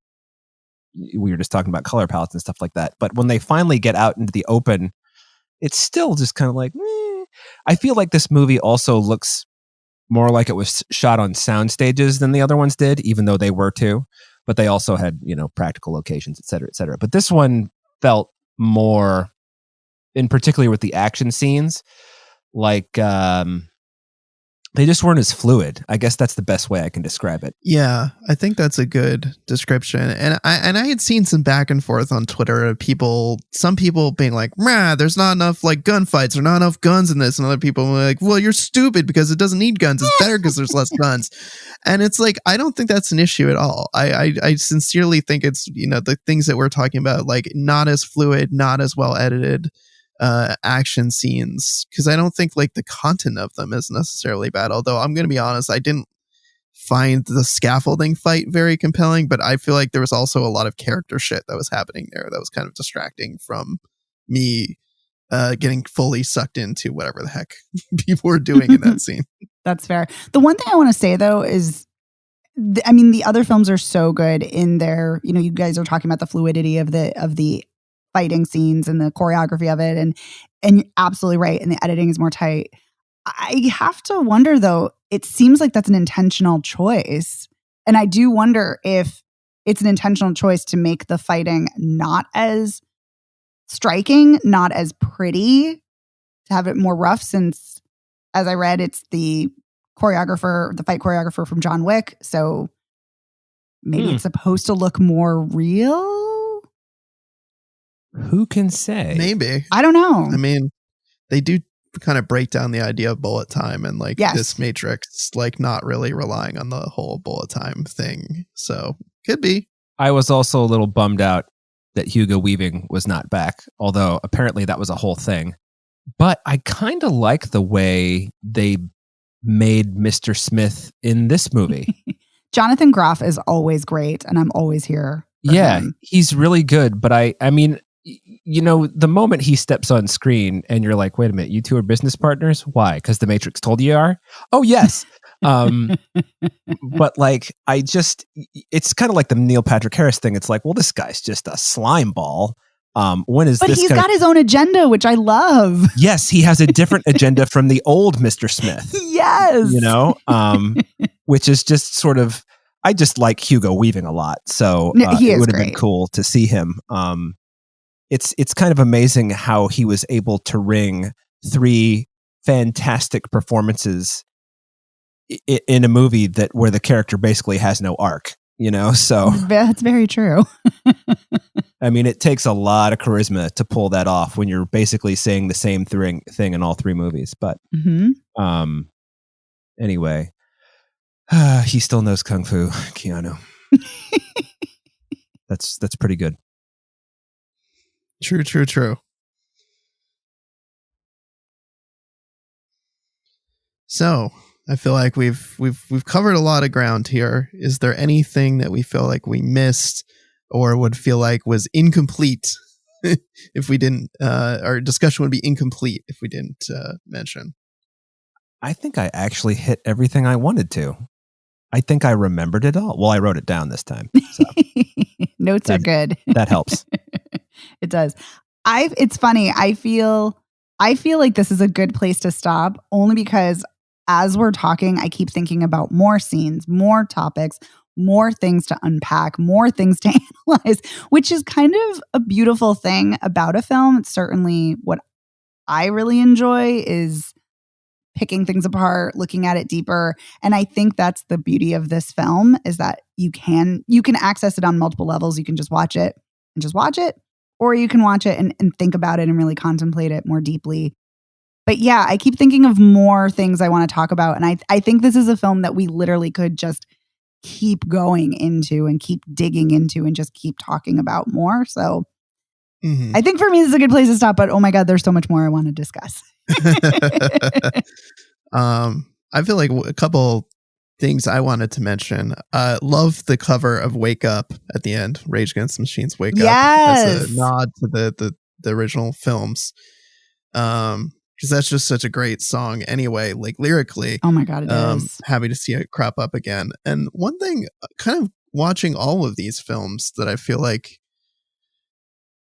we were just talking about color palettes and stuff like that. But when they finally get out into the open, it's still just kind of like, I feel like this movie also looks more like it was shot on sound stages than the other ones did, even though they were too. But they also had, practical locations, et cetera, et cetera. But this one felt more, in particular with the action scenes, like they just weren't as fluid. I guess that's the best way I can describe it. Yeah, I think that's a good description. And I had seen some back and forth on Twitter of some people being like, there's not enough like gunfights or not enough guns in this. And other people were like, well, you're stupid because it doesn't need guns. It's better because there's less guns. And it's like, I don't think that's an issue at all. I sincerely think it's, the things that we're talking about, like not as fluid, not as well edited action scenes, because I don't think like the content of them is necessarily bad. Although I'm going to be honest, I didn't find the scaffolding fight very compelling, but I feel like there was also a lot of character shit that was happening there that was kind of distracting from me getting fully sucked into whatever the heck people were doing in that scene. That's fair. The one thing I want to say though is, the other films are so good in their, you guys are talking about the fluidity of the fighting scenes and the choreography of it, and you're absolutely right, and the editing is more tight. I have to wonder though, it seems like that's an intentional choice, and I do wonder if it's an intentional choice to make the fighting not as striking, not as pretty, to have it more rough, since as I read, it's the fight choreographer from John Wick, so maybe it's supposed to look more real. Who can say? Maybe. I don't know. I mean, they do kind of break down the idea of bullet time and like this Matrix, like not really relying on the whole bullet time thing. So could be. I was also a little bummed out that Hugo Weaving was not back, although apparently that was a whole thing. But I kind of like the way they made Mr. Smith in this movie. Jonathan Groff is always great, and I'm always here for him. He's really good. But I mean, the moment he steps on screen and you're like, wait a minute, you two are business partners? Why? Because the Matrix told you are? Oh, yes. But like, it's kind of like the Neil Patrick Harris thing. It's like, well, this guy's just a slime ball. But he's got his own agenda, which I love. Yes, he has a different agenda from the old Mr. Smith. Yes. Which is just sort of, I just like Hugo Weaving a lot. So it would have been cool to see him. It's kind of amazing how he was able to wring 3 fantastic performances in a movie where the character basically has no arc, so that's very true. I mean, it takes a lot of charisma to pull that off when you're basically saying the same thing in all 3 movies. But anyway, he still knows Kung Fu, Keanu. That's pretty good. True. So I feel like we've covered a lot of ground here. Is there anything that we feel like we missed or would feel like was incomplete if we didn't? Our discussion would be incomplete if we didn't mention. I think I actually hit everything I wanted to. I think I remembered it all. Well, I wrote it down this time. So. Notes are good. That helps. It does. It's funny. I feel like this is a good place to stop, only because as we're talking, I keep thinking about more scenes, more topics, more things to unpack, more things to analyze, which is kind of a beautiful thing about a film. It's certainly what I really enjoy is picking things apart, looking at it deeper. And I think that's the beauty of this film, is that you can access it on multiple levels. You can just watch it, or you can watch it and think about it and really contemplate it more deeply. But yeah, I keep thinking of more things I want to talk about. And I think this is a film that we literally could just keep going into and keep digging into and just keep talking about more. So I think for me, this is a good place to stop. But oh my God, there's so much more I want to discuss. I feel like a couple things I wanted to mention. Love the cover of Wake Up at the end. Rage Against the Machine's Wake Up. As a nod to the original films. because that's just such a great song anyway, like lyrically. Oh my God, it is. Happy to see it crop up again. And one thing, kind of watching all of these films that I feel like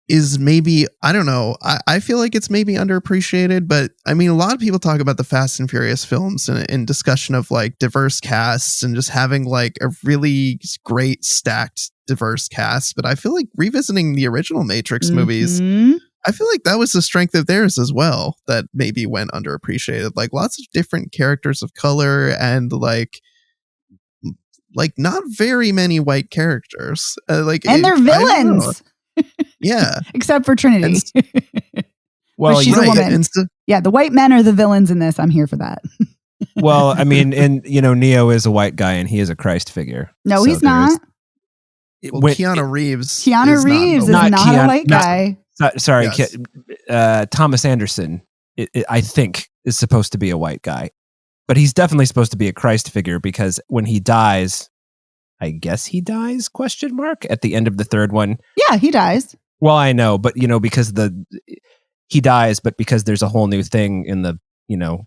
is maybe, I don't know, I feel like it's maybe underappreciated, but I mean, a lot of people talk about the Fast and Furious films in discussion of like diverse casts and just having like a really great stacked diverse cast. But I feel like revisiting the original Matrix movies, I feel like that was the strength of theirs as well, that maybe went underappreciated. Like lots of different characters of color and like not very many white characters. And they're villains. Yeah. Except for Trinity. Well, she's a woman. Yeah, the white men are the villains in this. I'm here for that. Well, I mean, and Neo is a white guy and he is a Christ figure. No, he's not. Keanu Reeves. Keanu Reeves is not a white guy. Sorry, Yes. Thomas Anderson, I think, is supposed to be a white guy. But he's definitely supposed to be a Christ figure because when he dies, I guess he dies, ? At the end of the third one. Yeah, he dies. Well, I know, but because he dies, but because there's a whole new thing in the, you know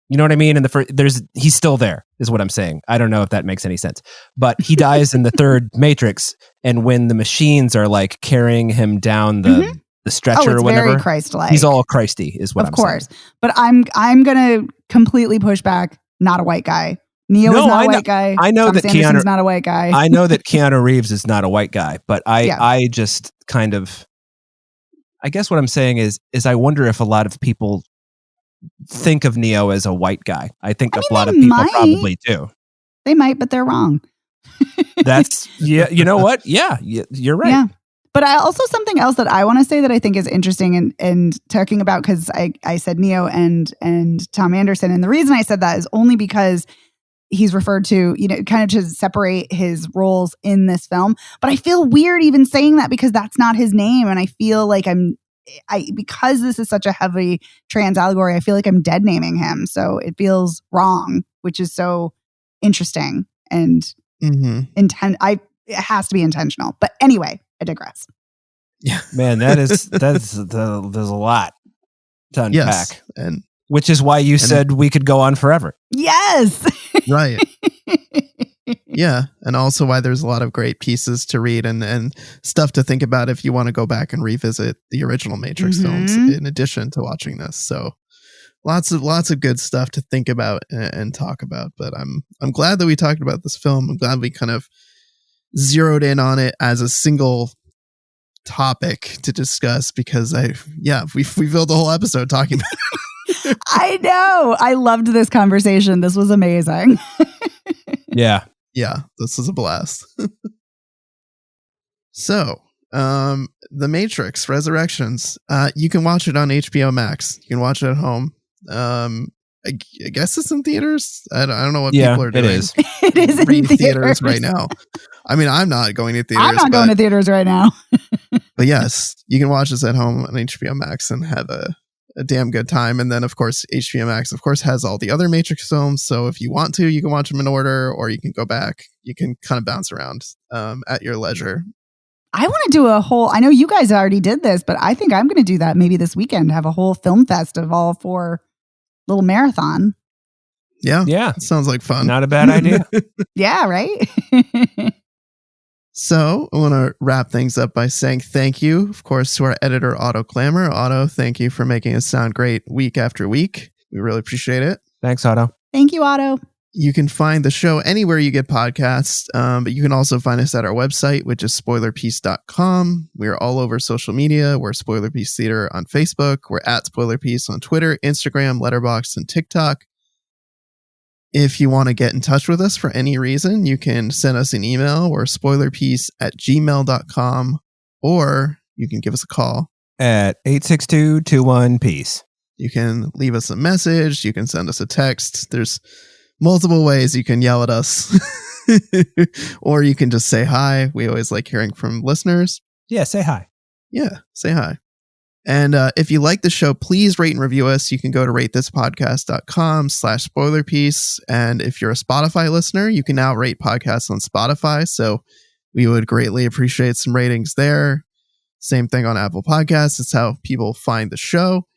what I mean? In the first, he's still there, is what I'm saying. I don't know if that makes any sense, but he dies in the third Matrix, and when the machines are like carrying him down the stretcher or whatever, very Christ-like. He's all Christy, is what I'm saying. Of course, but I'm gonna completely push back. Not a white guy. Neo is not a white guy. I know Thomas that Anderson's not a white guy. I know that Keanu Reeves is not a white guy, but I just kind of, I guess what I'm saying is I wonder if a lot of people think of Neo as a white guy. I think a lot of people probably do. They might, but they're wrong. That's, yeah. You know what? Yeah, you're right. Yeah. But something else that I want to say that I think is interesting and talking about, because I said Neo and Tom Anderson. And the reason I said that is only because he's referred to, kind of to separate his roles in this film. But I feel weird even saying that because that's not his name. And I feel like because this is such a heavy trans allegory, I feel like I'm dead naming him. So it feels wrong, which is so interesting and it has to be intentional. But anyway, I digress. Yeah, man, there's a lot to unpack. Yes, and which is why you said we could go on forever. Yes. Right. Yeah. And also why there's a lot of great pieces to read and stuff to think about if you want to go back and revisit the original Matrix films in addition to watching this. So lots of good stuff to think about and talk about. But I'm glad that we talked about this film. I'm glad we kind of zeroed in on it as a single topic to discuss because we filled the whole episode talking about it. I know. I loved this conversation. This was amazing. Yeah. Yeah, this was a blast. So, The Matrix Resurrections. You can watch it on HBO Max. You can watch it at home. I guess it's in theaters. I don't know what people are doing. It is. It is in theaters right now. I mean, I'm not going to theaters. I'm not going to theaters right now. But yes, you can watch this at home on HBO Max and have a damn good time. And then, of course, HBO Max, of course, has all the other Matrix films. So if you want to, you can watch them in order, or you can go back. You can kind of bounce around at your leisure. I want to do I know you guys already did this, but I think I'm going to do that maybe this weekend, have a whole film fest of all 4 little marathon. Yeah. It sounds like fun. Not a bad idea. Yeah, right? So I want to wrap things up by saying thank you, of course, to our editor, Otto Klammer. Otto, thank you for making us sound great week after week. We really appreciate it. Thanks, Otto. Thank you, Otto. You can find the show anywhere you get podcasts, but you can also find us at our website, which is spoilerpiece.com. We're all over social media. We're Spoiler Piece Theater on Facebook. We're at Spoiler Piece on Twitter, Instagram, Letterboxd, and TikTok. If you want to get in touch with us for any reason, you can send us an email or spoilerpiece@gmail.com, or you can give us a call at 862-21-PEACE. You can leave us a message. You can send us a text. There's multiple ways you can yell at us, or you can just say hi. We always like hearing from listeners. Yeah, say hi. Yeah, say hi. And if you like the show, please rate and review us. You can go to ratethispodcast.com/spoilerpiece. And if you're a Spotify listener, you can now rate podcasts on Spotify. So we would greatly appreciate some ratings there. Same thing on Apple Podcasts. It's how people find the show.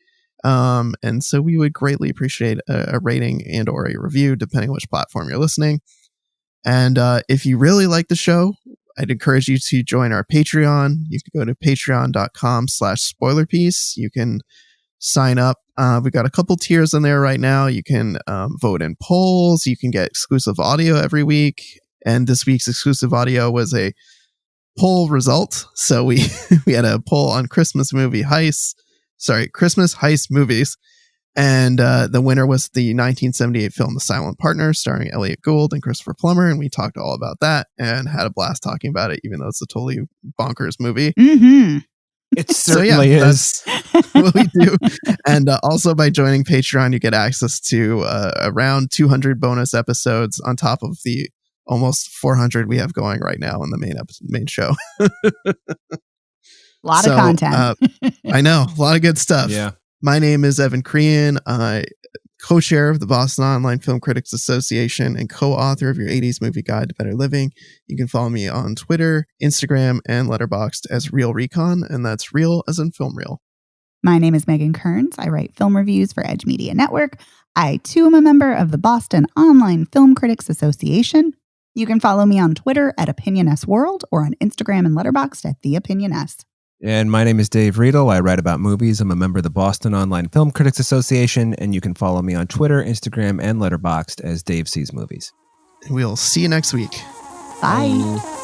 And so we would greatly appreciate a rating and or a review, depending on which platform you're listening. And if you really like the show, I'd encourage you to join our Patreon. You can go to patreon.com/spoilerpiece. You can sign up. We've got a couple tiers in there right now. You can vote in polls. You can get exclusive audio every week. And this week's exclusive audio was a poll result. So we had a poll on Christmas heist movies. And the winner was the 1978 film The Silent Partner, starring Elliot Gould and Christopher Plummer. And we talked all about that and had a blast talking about it, even though it's a totally bonkers movie. Mm-hmm. It certainly is. That's what we do. And also by joining Patreon, you get access to around 200 bonus episodes on top of the almost 400 we have going right now in the main show. A lot of content. I know. A lot of good stuff. Yeah. My name is Evan Crean. I co-chair of the Boston Online Film Critics Association and co-author of your 80s Movie Guide to Better Living. You can follow me on Twitter, Instagram, and Letterboxd as Real Recon, and that's real as in film reel. My name is Megan Kearns. I write film reviews for Edge Media Network. I, too, am a member of the Boston Online Film Critics Association. You can follow me on Twitter at OpinionSWorld or on Instagram and Letterboxd at TheOpinionS. And my name is Dave Riedel. I write about movies. I'm a member of the Boston Online Film Critics Association, and you can follow me on Twitter, Instagram, and Letterboxd as Dave Sees Movies. We'll see you next week. Bye.